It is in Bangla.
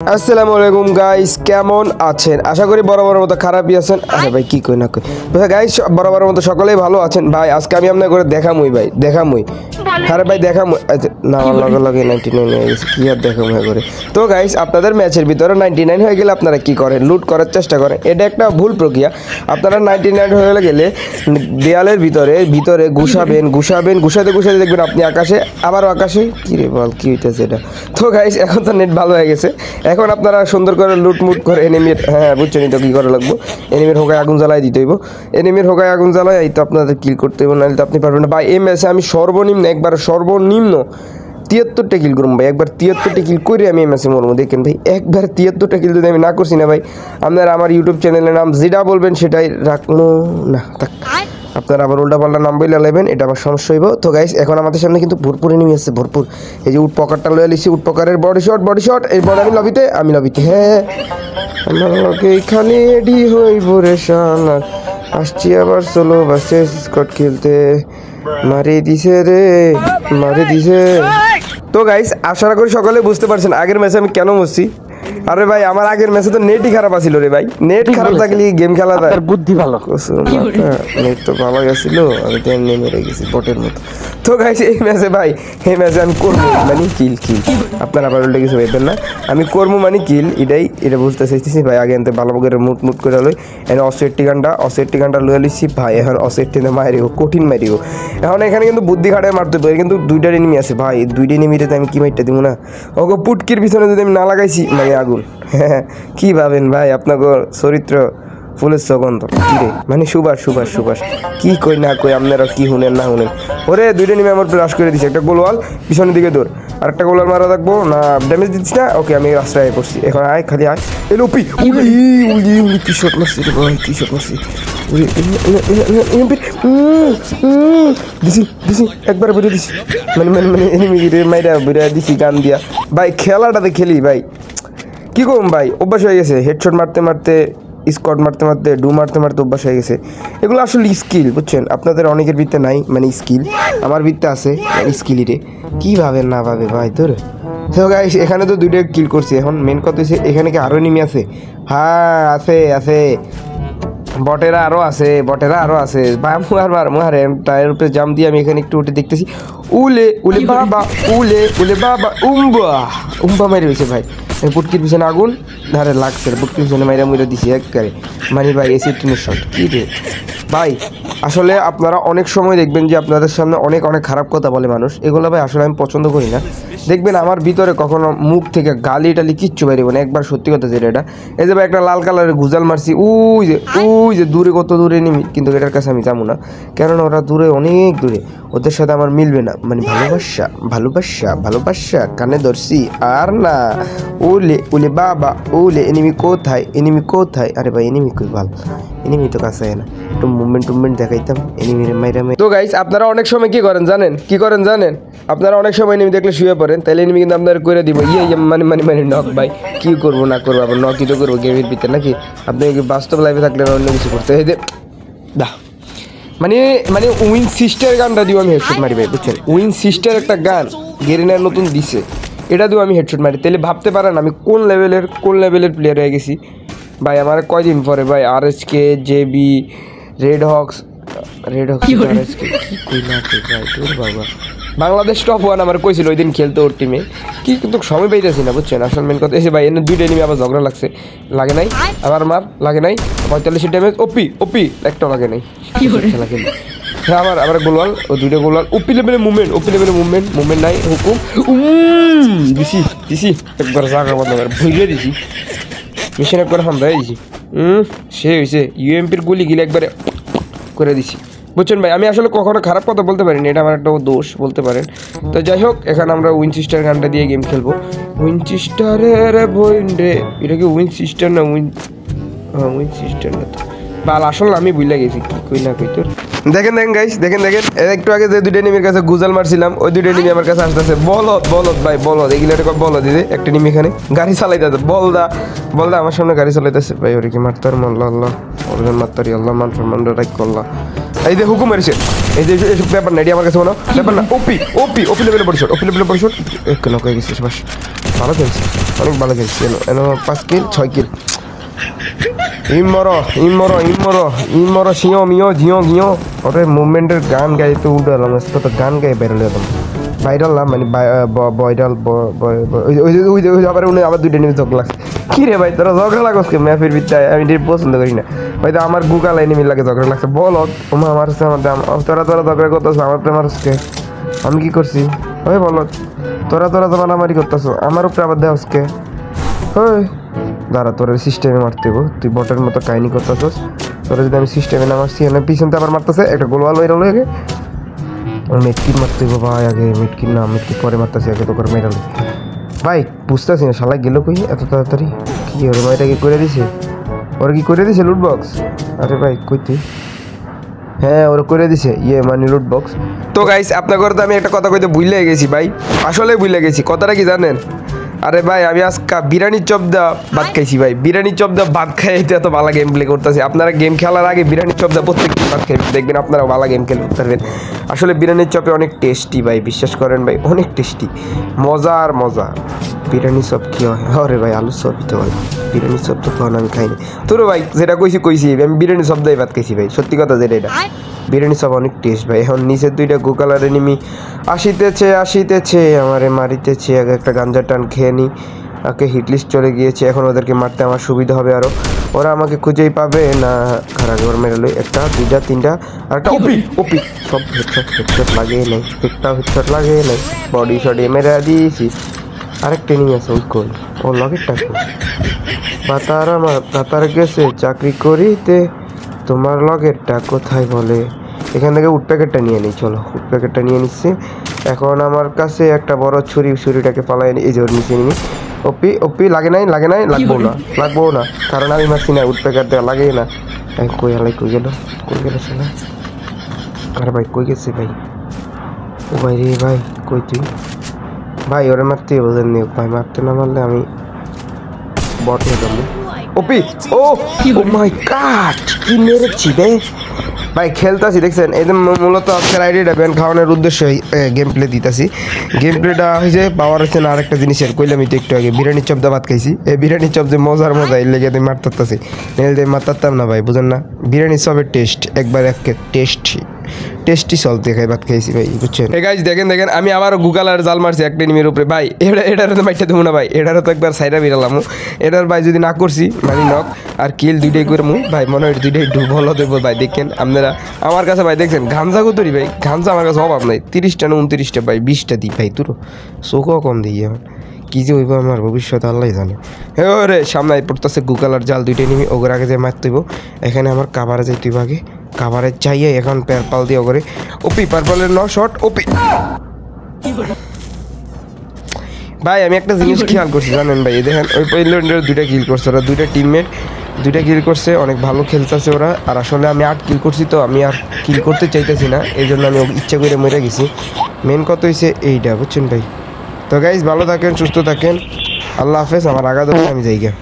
আসসালামু আলাইকুম গাইস, কেমন আছেন? আশা করি বরাবরের মতো খারাপই আছেন। আরে ভাই কি কই না কই গাইস, বরাবরের মতো সকলেই ভালো আছেন। ভাই আজকে আমি আপনাকে করে দেখামুই ভাই, দেখামুই। আরে ভাই দেখামুই না, আমার লগে লগে 99 হয়ে গেছে, কি আর দেখামুই করে। তো গাইস, আপনাদের ম্যাচের ভিতরে 99 হয়ে গেলে আপনারা কি করেন? লুট করার চেষ্টা করেন। এটা একটা ভুল প্রক্রিয়া। আপনারা 99 হয়ে গেলে দেয়ালের ভিতরে ঘুষাতে দেখবেন আপনি আকাশে, আবারও আকাশে। কি রে বল, কি হইতেছে এটা? তো গাইস, এখন তো নেট ভালো হয়ে গেছে। এখন আপনারা সুন্দর করে লুটমুট করে এনিমির, হ্যাঁ বুঝছেন তো কী করা লাগবো। এনিমির হোকায় আগুন জ্বালাই দিতে হইব। এনিমির হোকায় আগুন জ্বালাই এই তো আপনাদের কিল করতে হইব, নাহলে তো আপনি পারবেন না ভাই। এই ম্যাচে আমি সর্বনিম্ন 73টা কিল করবো ভাই। একবার 73টা কিল করে আমি এই ম্যাচে মরবো। দেখেন ভাই, একবার 73টা কিল যদি আমি না করছি না ভাই, আপনারা আমার ইউটিউব চ্যানেলের নাম যেটা বলবেন সেটাই রাখলো না থাক। আপনারা আবার উল্টাপাল্টা নাম বলে নেবেন, এটা আমার সমস্যা হইব। তো গাইস, এখন আমাদের সামনে কিন্তু ভরপুর এনিমি আছে, ভরপুর। এই যে উড পকারটা লয়ে লিছি, উড পকারের বডি শট এই বড় আমি লবিতে হ্যাঁ আমাকে এখানে রেডি হইব রে শালা, আসছি আবার সোলো বাসে স্কট খেলতে, মারি দিছে। তো গাইস, আশা করি সকলে বুঝতে পারছেন আগের ম্যাচে আমি কেন মরছি। আরে ভাই, আমার আগের ম্যাচে তো নেটই খারাপ আছিল রে ভাই। নেট খারাপ থাকলে গেম খেলা যায়, বুদ্ধি ভালো। নেট তো ভালো গেছিল, আমি তো এমনি মেরে গেছি বটের মতো। তো গাইস, এই ম্যাচে আমি করবো মানে কিল। আপনারা আবার উল্টে কিছু ভাববেন না, আমি করবো মানে কিল। এটা বলতে চাইতেছি ভাই। আগে আনতে ভালো করে মুট করে লই। এনে অসেটটি গানটা লয়ে লিছি ভাই। এখন অসেটটিতে মারিব, কঠিন মারিব। এখন এখানে কিন্তু বুদ্ধি খাটায় মারতে পারি, কিন্তু দুইটা এনিমি আছে ভাই। দুইটা এনিমিতে আমি কি মাইটটা দিব না। ওকে পুটকির পিছনে যদি আমি না লাগাইছি মানে আগুন। হ্যাঁ, কি ভাবেন ভাই, আপনাকে চরিত্র ফুলের সুগন্ধ কি রে, মানে সুবাস। কি কই না কই, আপনারা কি শুনেন না শুনেন। ওরে দুইটা নিমে আমার ব্রাশ করে দিছে। একটা গোলওয়াল পিছনের দিকে দৌড়, আর একটা গোলওয়াল মারা থাকবো না, ড্যামেজ দিচ্ছি না। ওকে, আমি রাস্তায় পড়ছি। এখন আয়, খালি আয়। এলো পি উলি কি শট মারছি রে ভাই, কি শট মারছি। দিছি একবার বেরিয়ে দিছি, মানে এনিমি মাইরা বেরিয়ে দিছি গান দিয়া ভাই। খেলাটাতে খেলি ভাই, কি করুন ভাই, অভ্যাস হয়ে গেছে। হেডশট মারতে স্কট মারতে ডু মারতে অভ্যাস হয়ে গেছে। এগুলো আসলে স্কিল, বুঝছেন? আপনাদের অনেকের ভিত্তে নাই মানে স্কিল, আমার ভিত্তে আছে স্কিলই রে। কী ভাবে না ভাবে ভাই তোর। তো গাইস, এখানে তো দুইটা কিল করছি। এখন মেন কথা হচ্ছে এখানে কি আরও এনিমি আছে? হ্যাঁ আছে। বটেরা আরও আছে ভাই। মুহারে টায়ার উপরে জাম দিয়ে আমি এখানে একটু উঠে দেখতেছি। উলে বাবা উম্বা মেরে হয়েছে ভাই। পুটকির পিছনে আগুন ধারে লাগছে, পুটকির পিছনে মাইরা মুইরা দিছি একবারে। মানে ভাই এসি টিনের শট কী রে ভাই। আসলে আপনারা অনেক সময় দেখবেন যে আপনাদের সামনে অনেক খারাপ কথা বলে মানুষ। এগুলো ভাই আসলে আমি পছন্দ করি না। দেখবেন আমার ভিতরে কখনো মুখ থেকে গালি টালি কিচ্ছু বেরিয়ে না। একবার সত্যি কথা যেটা, এটা এই যে ভাই একটা লাল কালারের গুজাল মারছি, ওই যে দূরে, কত দূরে নিমি, কিন্তু এটার কাছে আমি যাবো না, কেননা ওরা দূরে, অনেক দূরে। ওদের সাথে আমার মিলবে না। মানে ভালোবাসা কানে ধরছি আর না। ওলে বাবা এনিমি কোথায়? আরে ভাই এনিমি কই ভালো, এনিমি তো কাছে না। একটু মুভমেন্ট দেখাইতাম এনিমির মাইরা। তো গাইস, আপনারা অনেক সময় কি করেন জানেন? আপনারা অনেক সময় এনিমি দেখলে শুয়ে পড়েন, তাহলে এনিমি কিন্তু আপনারা করে দিব মানে নক ভাই। কি করবো না করবো, আবার নকই তো করবো গেমের ভিতরে নাকি? আপনি বাস্তব লাইফে থাকলে অন্য কিছু করতে হয় দা। মানে উইন সিস্টার গানটা দিও আমি হেডশট মারি ভাই, বুঝছেন? উইন সিস্টার একটা গান গেরিনার নতুন দিছে, এটা দিও আমি হেডশট মারি। তাহলে ভাবতে পারেন আমি কোন লেভেলের প্লেয়ার হয়ে গেছি ভাই। আমার কয়দিন পরে ভাই RSK JB রেড হক্স কি কই না কই ভাই তোর বাবা। বাংলাদেশ টপ 1 আমার কইছিল ওই দিন খেলতে ওর টিমে, কি কিন্তু সময় পাইতেছি না, বুঝছেন? আসল মেন কথা এসে ভাই, এনে দুইটা এনিমি আবার ঝগড়া লাগে নাই, আবার মার লাগে নাই, 45 ড্যামেজ। ওপি একটাও লাগে নাই, খেলা খেলি। হ্যাঁ, আবার গোলওয়াল, ও দুইটা গোলওয়াল। ওপি লেভেলের মুভমেন্ট নাই। হুকুম দিছি একবার জায়গা বন্ধ করে ভুলে দিছি। মিশন একবার হামরাই দিছি। সে হয়েছে UMPর গুলি গিলে একবারে করে দিছি, বুঝছেন ভাই? আমি আসলে কখনো খারাপ কথা বলতে পারিনি, এটা আমার একটা দোষ বলতে পারেন। তো যাই হোক, এখানে আমরা উইনচিস্টার গানটা দিয়ে গেম খেলবো। উইনচিস্টারের বইন রে, এটা কি উইনচিস্টার না? উইনচিস্টার না তো বাল, আসলে আমি ভুলে গেছি। কি কই না কই তোর। দেখেন গাইস, দেখেন একটু আগে যে দুইটা এনিমির কাছে গুজাল মারছিলাম ওই দুইটা এনিমি আমার কাছে আসতেছে। বলদ ভাই বলদ, এগুলো একটা বলদ দিদি। একটা এনিমি এখানে গাড়ি চালাইতেছে, বলদা আমার সামনে গাড়ি চালাইতেছে ভাই। ওরে কি মারতার মাল্লা আল্লাহ ওরজন মারতারি আল্লাহ মান সম্মান রাখ করলা। এই যে হুকুম মারিছে, এই যে এসব ব্যাপার না, এটি আমার কাছে মনে ব্যাপার না। ওপি লেভেলে পরিশোধ, এক নক হয়ে গেছে। বাস ভালো খেলছে, অনেক ভালো খেলছে। এনো 5 কিল 6 কিল। ইমরো শিও মিও জিও গিও। ওরে মুভমেন্টের গান গাই তো উল্টালাম, তো গান গাই বেরোলে একদম ভাইরাল না মানে ভাইরাল। ওই আবার উনি আবার দুইটা নিয়ে ঝগড়া লাগছে। কি রে ভাই তোরা ঝগড়া লাগস কে ম্যাপের ভিতরে? আমি এটা পছন্দ করি না ভাই। তো আমার গুগল এনিমি লাগে ঝগড়া লাগছে। বলো তোমার আমার তোরা ঝগড়া করতেছো, আমার তো মারছে। আমি কি করছি? ওই বলো তোরা তো মারামারি করতেছো আমার উপরে, আবার দেওয়া কে? ওই দাঁড়া, তোর সিস্টেমে মারতে গো, তুই বটের মতো কাহিনী করতেছস। তোরা যদি আমি সিস্টেমে না মারছি, এনে পিছনতে আবার মারতেছে একটা গোলওয়াল বাইরাল হয়ে গে। মিটকিট মারতে গো ভাই, আগে মিটকিট না, মিটকিট পরে মারতেছি, আগে তো করে মেরাল ভাই। বুঝতেছি না শালা গেল কই এত তাড়াতাড়ি। কি ওরে ভাইটা কি করে দিছে? ওরা কি করে দিছে লুট বক্স? আরে ভাই কই তুই? হ্যাঁ ওরা করে দিছে মানে লুট বক্স। তো গাইস আপনার ঘরে তো আমি একটা কথা কইতে ভুলে গেছি ভাই, আসলে ভুলে গেছি। কথাটা কি জানেন? আরে ভাই আমি আজকে বিরিয়ানির চপ দা ভাত খাইছি ভাই। বিরিয়ানির চপ দা ভাত খাইতে এত ভালো গেম প্লে করতেছি। আপনারা গেম খেলার আগে বিরিয়ানির চপ দা প্রত্যেকদিন ভাত খাইবেন, দেখবেন আপনারা ভালো গেম খেলতে পারবেন। আসলে বিরিয়ানির চপে অনেক টেস্টি ভাই, বিশ্বাস করেন ভাই, অনেক টেস্টি, মজার মজা। বিরিয়ানি চপ কি হয়? আরে ভাই আলু চপই তো হয়, বিরিয়ানি চপ তো খাওয়ানো আমি খাইনি। তোর ভাই যেটা কইছি আমি বিরিয়ানি চপ দাই ভাত খাইছি ভাই, সত্যি কথা যেটা এটা। বিরিয়ানি সব অনেক টেস্ট ভাই। এখন নিচের দুইটা গোকালার এনিমি আসিতেছে আমারে মারিতেছে। আগে একটা গাঞ্জার টান খেয়ে নিই, ওকে হিটলিস্ট চলে গিয়েছে। এখন ওদেরকে মারতে আমার সুবিধা হবে আরও, ওরা আমাকে খুঁজেই পাবে না। খারাপ ওর মেরে একটা দুইটা তিনটা আর একটা ওপি সব হেডশট লাগিয়ে নেই, একটাও হেডশট লাগিয়ে নেই, বডি শডি মেরে দিয়েছি। আরেকটা এনিমি আছে ওই কই, ওর লগেরটা কই? বাতার গেছে চাকরি করিতে, তোমার লগেরটা কোথায় বলে? এখান থেকে উড প্যাকেটটা নিয়ে নিই, চলো উড প্যাকেটটা নিয়ে নিচ্ছি। এখন আমার কাছে একটা বড় ছুরিটাকে পালাই এই যে ওর নিচে নিই। ওপি লাগে নাই লাগবো না কারণ আমি মারছি না, উড প্যাকেট দেওয়া লাগে না। কই গেল সেটা? আর ভাই কই গেছে ভাই? ও ভাই রে ভাই কই তুই ভাই? ওরা মারতে বোঝেন নি ভাই, মারতে না মারলে আমি বট হয়ে যাবো। ও মাই গড কি মেরেছি রে ভাই। খেলতেছি দেখছেন, এই মূলত আজকের আইডিয়াটা ব্যান খাওয়ানোর উদ্দেশ্যে গেম প্লে দিতেছি। গেম প্লেটা হয়েছে পাওয়ার হচ্ছে না আরেকটা জিনিসের কইলাম তো একটু আগে, বিরিয়ানির চপ দা ভাত খাইছি। এই বিরিয়ানির চপ যে মজা এর লেগে আমি মারতাছি, নেল মারতাম না ভাই, বুঝেন না? বিরিয়ানির চপের টেস্ট একবার টেস্টি সল্ট দেখাই ভাত খাইছি ভাই, বুঝছেন? এই গাইস দেখেন আমি আবার গুগল আর জাল মারছি একটা এনিমির উপরে ভাই। এটারও তো মাইটা দেবো না ভাই, এটারও তো একবার সাইডা বেরালাম। এটার ভাই যদি না করছি মানে নক আর কিল দুইটাই করে ভাই, মনে হয় দুইটাই ভালো দেবো ভাই। দেখেন আপনারা আমার কাছে ভাই, দেখছেন ঘামজা কতরি ভাই, ঘামজা আমার কাছে অভাব নাই। 30টা না 29টা ভাই, 20টা দিই ভাই, তোর চোখও কম দিই। এখন কী যে হইব আমার ভবিষ্যৎ আল্লাহ জানে। হ্যাঁ রে সামনে পড়তেছে গুগল আর জাল দুইটাই নিবি, ওগুলো আগে যে মারতে হইব। এখানে আমার কাভারে যাইতে হইব আগে, কাভারে চাইয়ে এখন পারপাল দিয়ে ওগরে পারপালের শট ভাই। আমি একটা জিনিস খেয়াল করছি জানেন ভাই, দেখেন ওই পয়েন্টের দুইটা কিল করছে ওরা, দুইটা টিমমেট দুইটা কিল করছে, অনেক ভালো খেলতেছে ওরা। আর আসলে আমি 8 কিল করছি, তো আমি আর কিল করতে চাইতেছি না, এই জন্য আমি ইচ্ছা করে মরে গেছি। মেন কথা হয়েছে এইটা, বুঝছেন ভাই? তো গাইজ ভালো থাকেন, সুস্থ থাকেন, আল্লাহ হাফেজ। আমার আগাদ আমি যাই গা।